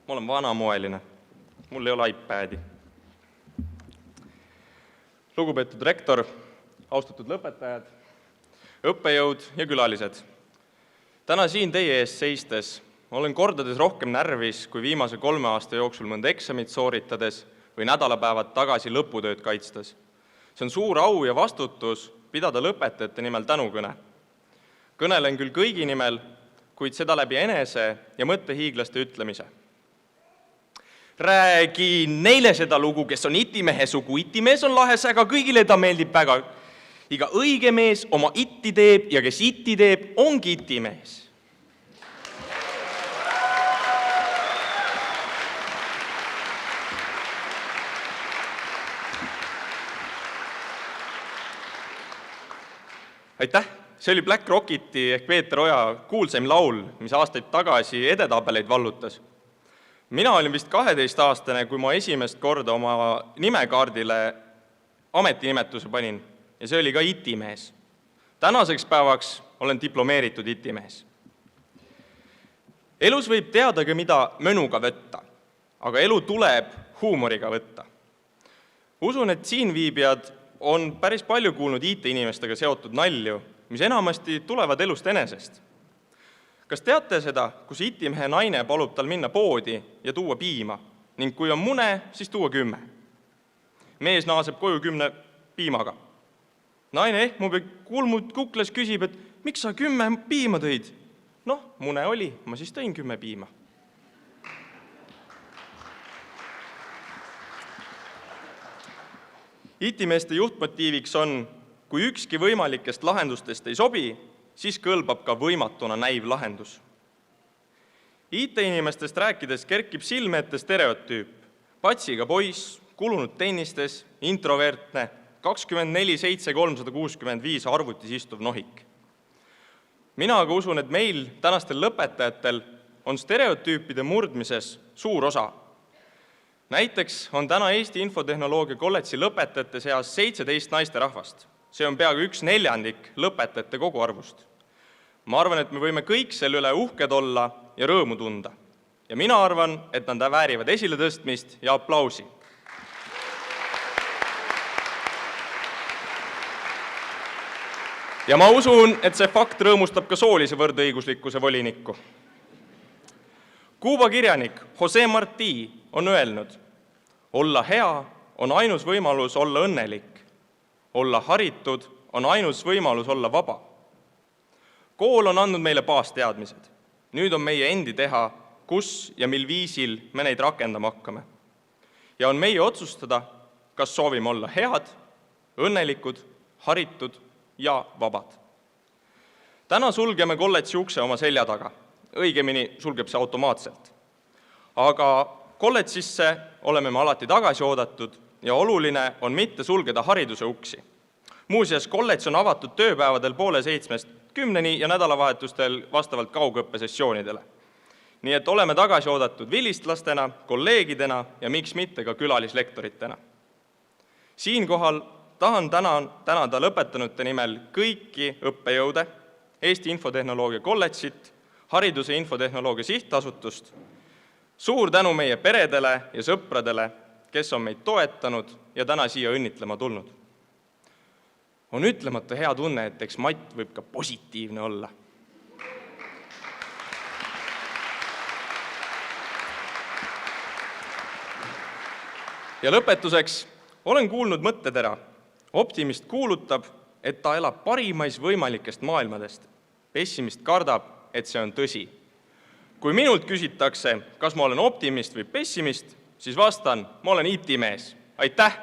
Ma olen vanamoeline. Mul ei ole iPadi. Lugupeetud rektor, austatud lõpetajad, õppejõud ja külalised. Täna siin teie ees seistes olen kordades rohkem närvis kui viimase 3 aasta jooksul mõnda eksamit sooritades või nädalapäevad tagasi lõputööd kaitstes. See on suur au ja vastutus pidada lõpetajate nimel tänukõne. Kõnelen küll kõigi nimel, kuid seda läbi enese ja mõttehiiglaste ütlemise. Räägi neile seda lugu, kes on itimehe sugu. Itimees on lahe säga, kõigile ta meeldib väga. Iga õige mees oma itti teeb ja kes itti teeb, ongi itimees. Aitäh! See oli Black Rocketi ehk Peeter Oja kuulsaim laul, mis aastaid tagasi edetabeleid vallutas. Mina olin vist 12-aastane, kui ma esimest korda oma nimekaardile ametinimetuse panin ja see oli ka itimees. Tänaseks päevaks olen diplomeeritud itimees. Elus võib teada ka mida mönuga võtta, aga elu tuleb huumoriga võtta. Usun, et siin viibijad on päris palju kuulnud IT-inimestega seotud nalju, mis enamasti tulevad elust enesest. Kas teate seda, kus itimehe naine palub tal minna poodi ja tuua piima ning kui on mune, siis tuua 10. Mees naaseb koju 10 piimaga. Naine ehmub ja kulmud kuklas küsib, et miks sa 10 piima tõid? Noh, mune oli, ma siis tõin 10 piima. IT-meeste juhtmotiiviks on, kui ükski võimalikest lahendustest ei sobi, siis kõlbab ka võimatuna näiv lahendus. IT-inimestest rääkides kerkib silme ette stereotüüp. Patsiga poiss, kulunud tennistes, introvertne, 24/7/365 arvutis istuv nohik. Mina aga usun, et meil, tänastel lõpetajatel, on stereotüüpide murdmises suur osa. Näiteks on täna Eesti Infotehnoloogia kolledži lõpetajate seas 17 naisterahvast. See on peaaegu 1/4 lõpetajate koguarvust. Ma arvan, et me võime kõik selle üle uhked olla ja rõõmu tunda. Ja mina arvan, et nad väärivad esiletõstmist ja aplausi. Ja ma usun, et see fakt rõõmustab ka soolise võrdõiguslikkuse volinikku. Kuuba kirjanik Jose Martí on öelnud, olla hea on ainus võimalus olla õnnelik, olla haritud on ainus võimalus olla vaba. Kool on andnud meile baasteadmised. Nüüd on meie endi teha, kus ja mil viisil me neid rakendama hakkame. Ja on meie otsustada, kas soovime olla head, õnnelikud, haritud ja vabad. Täna sulgeme kolledži ukse oma selja taga. Õigemini sulgeb see automaatselt. Aga kolledžisse oleme me alati tagasi oodatud ja oluline on mitte sulgeda hariduse uksi. Muuseas, kolledž on avatud tööpäevadel 6:30 ja nädalavahetustel vastavalt kaugõppesessioonidele. Nii et oleme tagasi oodatud vilistlastena, kolleegidena ja miks mitte ka külalislektoritena. Siinkohal tahan tänada lõpetanute nimel kõiki õppejõude, Eesti Infotehnoloogia kolledžit, Hariduse Infotehnoloogia Sihtasutust. Suur tänu meie peredele ja sõpradele, kes on meid toetanud ja täna siia õnnitlema tulnud. On ütlemata hea tunne, et eks matt võib ka positiivne olla. Ja lõpetuseks olen kuulnud mõttetera. Optimist kuulutab, et ta elab parimais võimalikest maailmadest. Pessimist kardab, et see on tõsi. Kui minult küsitakse, kas ma olen optimist või pessimist, siis vastan, ma olen IT-mees. Aitäh!